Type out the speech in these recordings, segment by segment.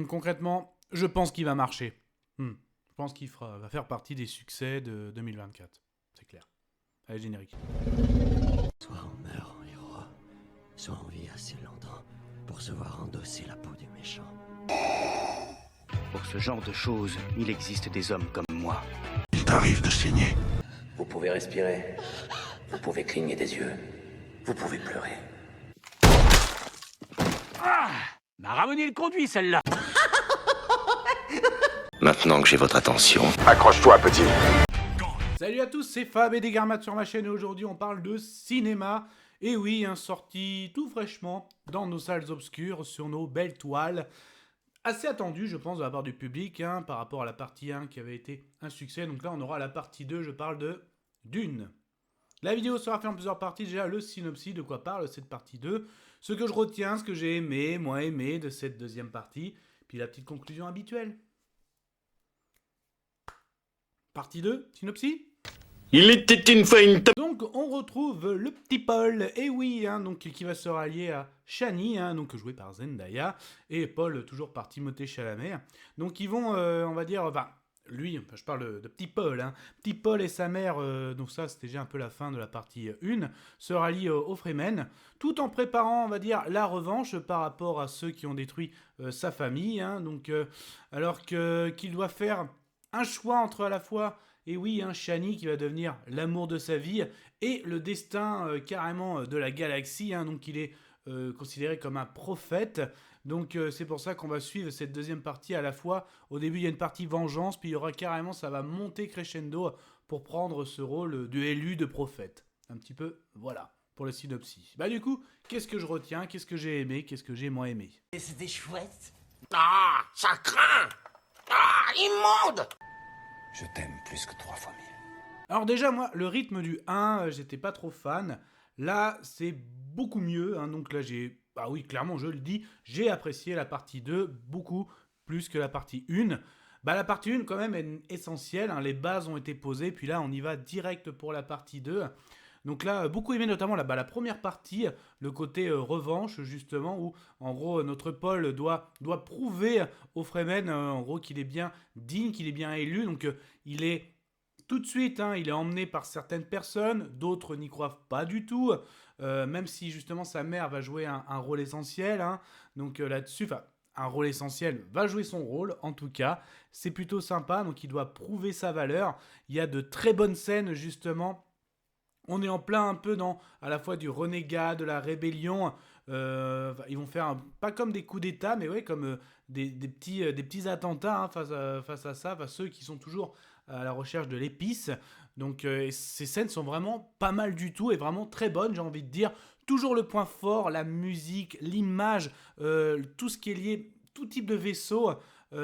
Concrètement, je pense qu'il va marcher. Je pense qu'il va faire partie des succès de 2024. C'est clair. Allez, générique. Soit on meurt en héros, soit on vit assez longtemps pour se voir endosser la peau du méchant. Pour ce genre de choses, il existe des hommes comme moi. Il t'arrive de saigner. Vous pouvez respirer, vous pouvez cligner des yeux, vous pouvez pleurer. M'a ramené le conduit, celle-là. Maintenant que j'ai votre attention, accroche-toi, petit. Salut à tous, c'est Fab et Desgarmat sur ma chaîne et aujourd'hui on parle de cinéma. Et oui, sorti tout fraîchement dans nos salles obscures, sur nos belles toiles. Assez attendu, je pense, de la part du public, par rapport à la partie 1 qui avait été un succès. Donc là, on aura la partie 2, je parle de Dune. La vidéo sera faite en plusieurs parties. Déjà, le synopsis, de quoi parle cette partie 2. Ce que je retiens, ce que j'ai aimé, moins aimé de cette deuxième partie. Puis la petite conclusion habituelle. Partie 2, synopsis. Il était une fois une Donc on retrouve le petit Paul, et oui, donc qui va se rallier à Chani, donc joué par Zendaya, et Paul toujours par Timothée Chalamet. Donc ils vont, on va dire, je parle de petit Paul, petit Paul et sa mère, donc ça c'était déjà un peu la fin de la partie 1, se rallient aux Fremen, tout en préparant, on va dire, la revanche par rapport à ceux qui ont détruit sa famille, donc alors qu'il doit faire un choix entre à la fois, et oui, Chani qui va devenir l'amour de sa vie et le destin carrément de la galaxie, donc il est considéré comme un prophète. Donc c'est pour ça qu'on va suivre cette deuxième partie à la fois. Au début il y a une partie vengeance, puis il y aura carrément, ça va monter crescendo pour prendre ce rôle de élu de prophète. Un petit peu, voilà, pour le synopsis. Du coup, qu'est-ce que je retiens, qu'est-ce que j'ai aimé, qu'est-ce que j'ai moins aimé? Et c'était chouette. Ah, ça craint! Ah, immonde! Je t'aime plus que 3 fois 1000. Alors déjà, moi, le rythme du 1, j'étais pas trop fan. Là, c'est beaucoup mieux. Donc là, oui, clairement, je le dis, j'ai apprécié la partie 2 beaucoup plus que la partie 1. La partie 1, quand même, est essentielle. Les bases ont été posées. Puis là, on y va direct pour la partie 2. Donc là, beaucoup aimé notamment la première partie, le côté revanche, justement, où, en gros, notre Paul doit prouver aux Fremen, en gros, qu'il est bien digne, qu'il est bien élu. Donc, il est tout de suite, il est emmené par certaines personnes, d'autres n'y croient pas du tout, même si, justement, sa mère va jouer un rôle essentiel. Donc là-dessus, un rôle essentiel va jouer son rôle, en tout cas. C'est plutôt sympa, donc il doit prouver sa valeur. Il y a de très bonnes scènes, justement. On est en plein un peu dans à la fois du renégat, de la rébellion. Ils vont faire pas comme des coups d'état, mais ouais, comme des petits attentats face à ça, ceux qui sont toujours à la recherche de l'épice. Donc ces scènes sont vraiment pas mal du tout et vraiment très bonnes, j'ai envie de dire. Toujours le point fort, la musique, l'image, tout ce qui est lié, tout type de vaisseau.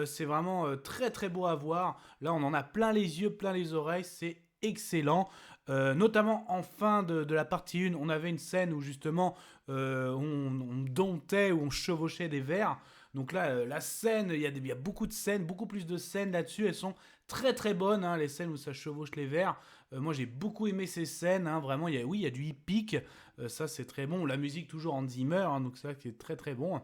C'est vraiment très très beau à voir. Là, on en a plein les yeux, plein les oreilles. C'est excellent. Notamment en fin de la partie 1, on avait une scène où justement on domptait ou on chevauchait des vers. Donc là, la scène, il y a beaucoup de scènes, beaucoup plus de scènes là-dessus. Elles sont très très bonnes, les scènes où ça chevauche les vers. Moi, j'ai beaucoup aimé ces scènes. Vraiment, il y a du hippique. Ça, c'est très bon. La musique, toujours Hans Zimmer. Donc ça, c'est très très bon.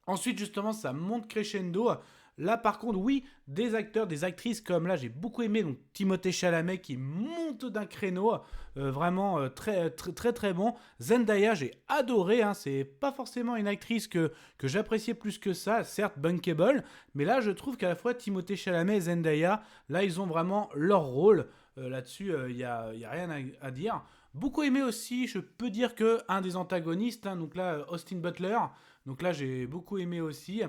Ensuite, justement, ça monte crescendo. Là, par contre, oui, des acteurs, des actrices comme là, j'ai beaucoup aimé donc Timothée Chalamet qui monte d'un créneau, vraiment très, très, très, très bon. Zendaya, j'ai adoré, c'est pas forcément une actrice que j'appréciais plus que ça, certes bankable, mais là, je trouve qu'à la fois Timothée Chalamet et Zendaya, là, ils ont vraiment leur rôle. Là-dessus, il y a rien à dire. Beaucoup aimé aussi, je peux dire que un des antagonistes, donc là, Austin Butler, donc là, j'ai beaucoup aimé aussi.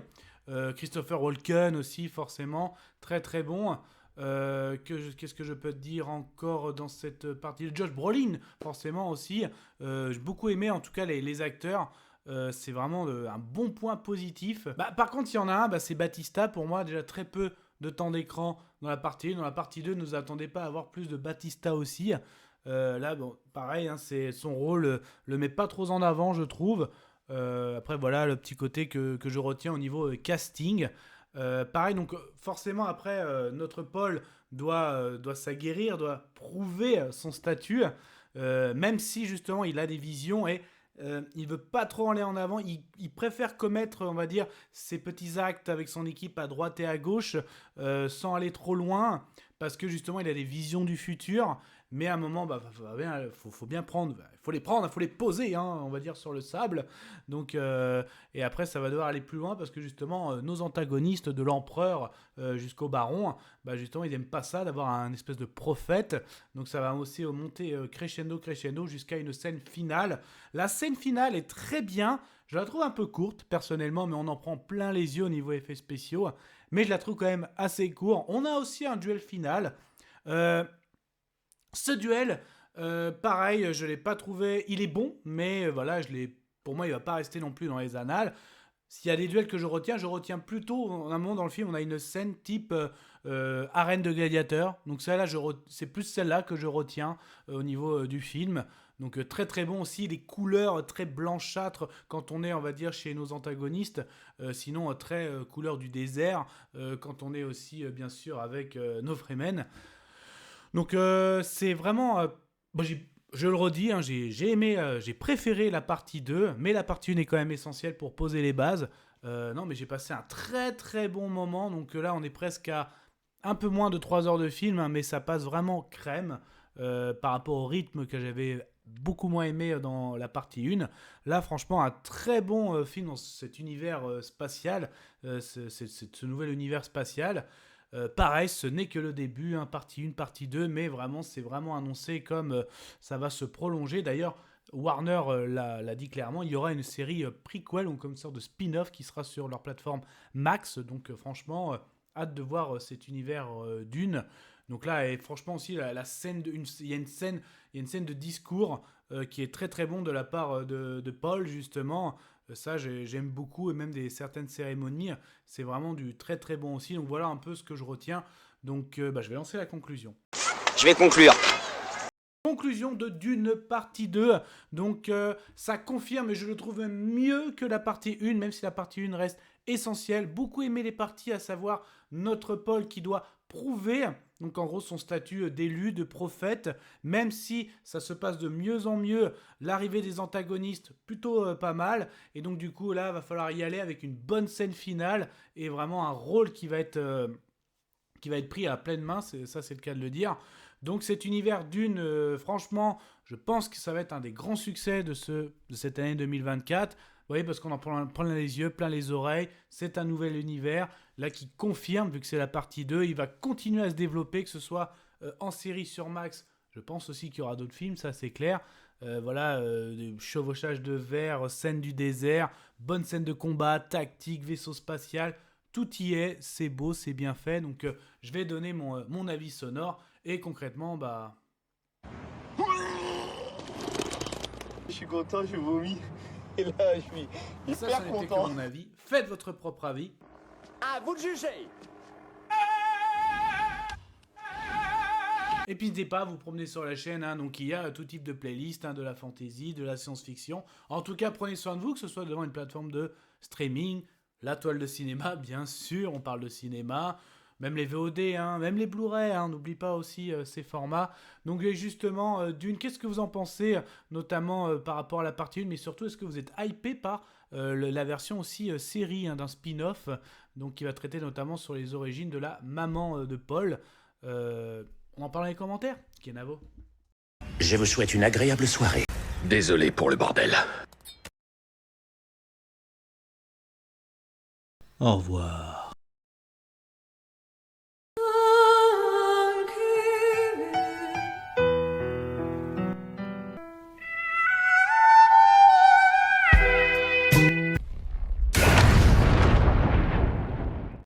Christopher Walken aussi, forcément, très très bon. Qu'est-ce que je peux te dire encore dans cette partie? Josh Brolin, forcément aussi. J'ai beaucoup aimé en tout cas les acteurs. C'est vraiment un bon point positif. Par contre, il y en a un, c'est Batista. Pour moi, déjà très peu de temps d'écran dans la partie 1. Dans la partie 2, ne nous attendez pas à avoir plus de Batista aussi. Là, bon, pareil, c'est son rôle le met pas trop en avant, je trouve. Après voilà le petit côté que je retiens au niveau casting. Pareil, donc forcément après notre Paul doit s'aguerrir, doit prouver son statut, même si justement il a des visions et Il veut pas trop aller en avant. Il préfère commettre, on va dire, ses petits actes avec son équipe à droite et à gauche, sans aller trop loin, parce que justement, il a des visions du futur. Mais à un moment, faut bien prendre, il faut les prendre, il faut les poser, hein, on va dire, sur le sable. Donc, et après, ça va devoir aller plus loin parce que justement, nos antagonistes, de l'empereur jusqu'au baron, justement, ils n'aiment pas ça, d'avoir un espèce de prophète. Donc, ça va aussi monter crescendo jusqu'à une scène finale. La scène finale est très bien. Je la trouve un peu courte, personnellement, mais on en prend plein les yeux au niveau effets spéciaux. Mais je la trouve quand même assez courte. On a aussi un duel final. Ce duel, pareil, je ne l'ai pas trouvé... Il est bon, mais voilà, pour moi, il ne va pas rester non plus dans les annales. S'il y a des duels que je retiens plutôt, en un moment dans le film, on a une scène type arène de gladiateurs. Donc celle-là, c'est plus celle-là que je retiens au niveau du film. Donc très très bon aussi, les couleurs très blanchâtres quand on est, on va dire, chez nos antagonistes. Sinon, très couleur du désert quand on est aussi, bien sûr, avec nos Fremen. Donc c'est vraiment... je le redis, hein, j'ai aimé, j'ai préféré la partie 2, mais la partie 1 est quand même essentielle pour poser les bases. Non, mais j'ai passé un très très bon moment. Donc là, on est presque à un peu moins de 3 heures de film, hein, mais ça passe vraiment crème par rapport au rythme que j'avais beaucoup moins aimé dans la partie 1. Là, franchement, un très bon film dans cet univers spatial, ce nouvel univers spatial. Pareil, ce n'est que le début, hein, partie 1, partie 2, mais vraiment, c'est vraiment annoncé comme ça va se prolonger. D'ailleurs, Warner l'a dit clairement, il y aura une série prequel, ou comme une sorte de spin-off qui sera sur leur plateforme Max. Donc franchement, hâte de voir cet univers Dune. Donc là, et franchement aussi, la scène il y a une scène de discours qui est très très bon de la part de Paul, justement. Ça, j'aime beaucoup, et même certaines cérémonies, c'est vraiment du très très bon aussi. Donc voilà un peu ce que je retiens. Donc je vais lancer la conclusion. Je vais conclure. Conclusion de Dune partie 2. Donc ça confirme, et je le trouve mieux que la partie 1, même si la partie 1 reste essentielle. Beaucoup aimé les parties, à savoir notre Paul qui doit prouver, donc en gros, son statut d'élu, de prophète, même si ça se passe de mieux en mieux. L'arrivée des antagonistes, plutôt pas mal, et donc du coup là, va falloir y aller avec une bonne scène finale et vraiment un rôle qui va être pris à pleine main. C'est le cas de le dire. Donc cet univers Dune, franchement, je pense que ça va être un des grands succès de cette année 2024. Vous voyez, parce qu'on en prend plein les yeux, plein les oreilles. C'est un nouvel univers, là, qui confirme, vu que c'est la partie 2, il va continuer à se développer, que ce soit en série sur Max. Je pense aussi qu'il y aura d'autres films, ça c'est clair. Chevauchage de verre, scène du désert, bonne scène de combat, tactique, vaisseau spatial. Tout y est, c'est beau, c'est bien fait. Donc je vais donner mon avis sonore. Et concrètement, Je suis content, je vomis. Et là, je suis ça, hyper ça n'était que content. mon avis. Faites votre propre avis. À vous de juger. Et puis n'hésitez pas à vous promener sur la chaîne, hein, donc il y a tout type de playlist, hein, de la fantasy, de la science-fiction. En tout cas, prenez soin de vous, que ce soit devant une plateforme de streaming, la toile de cinéma, bien sûr, on parle de cinéma, même les VOD, hein, même les Blu-ray, hein, n'oublie pas aussi ces formats. Donc justement, Dune, qu'est-ce que vous en pensez, notamment par rapport à la partie 1, mais surtout, est-ce que vous êtes hypé par la version aussi série, hein, d'un spin-off, donc qui va traiter notamment sur les origines de la maman de Paul. On en parle dans les commentaires. Kenavo. Je vous souhaite une agréable soirée. Désolé pour le bordel. Au revoir.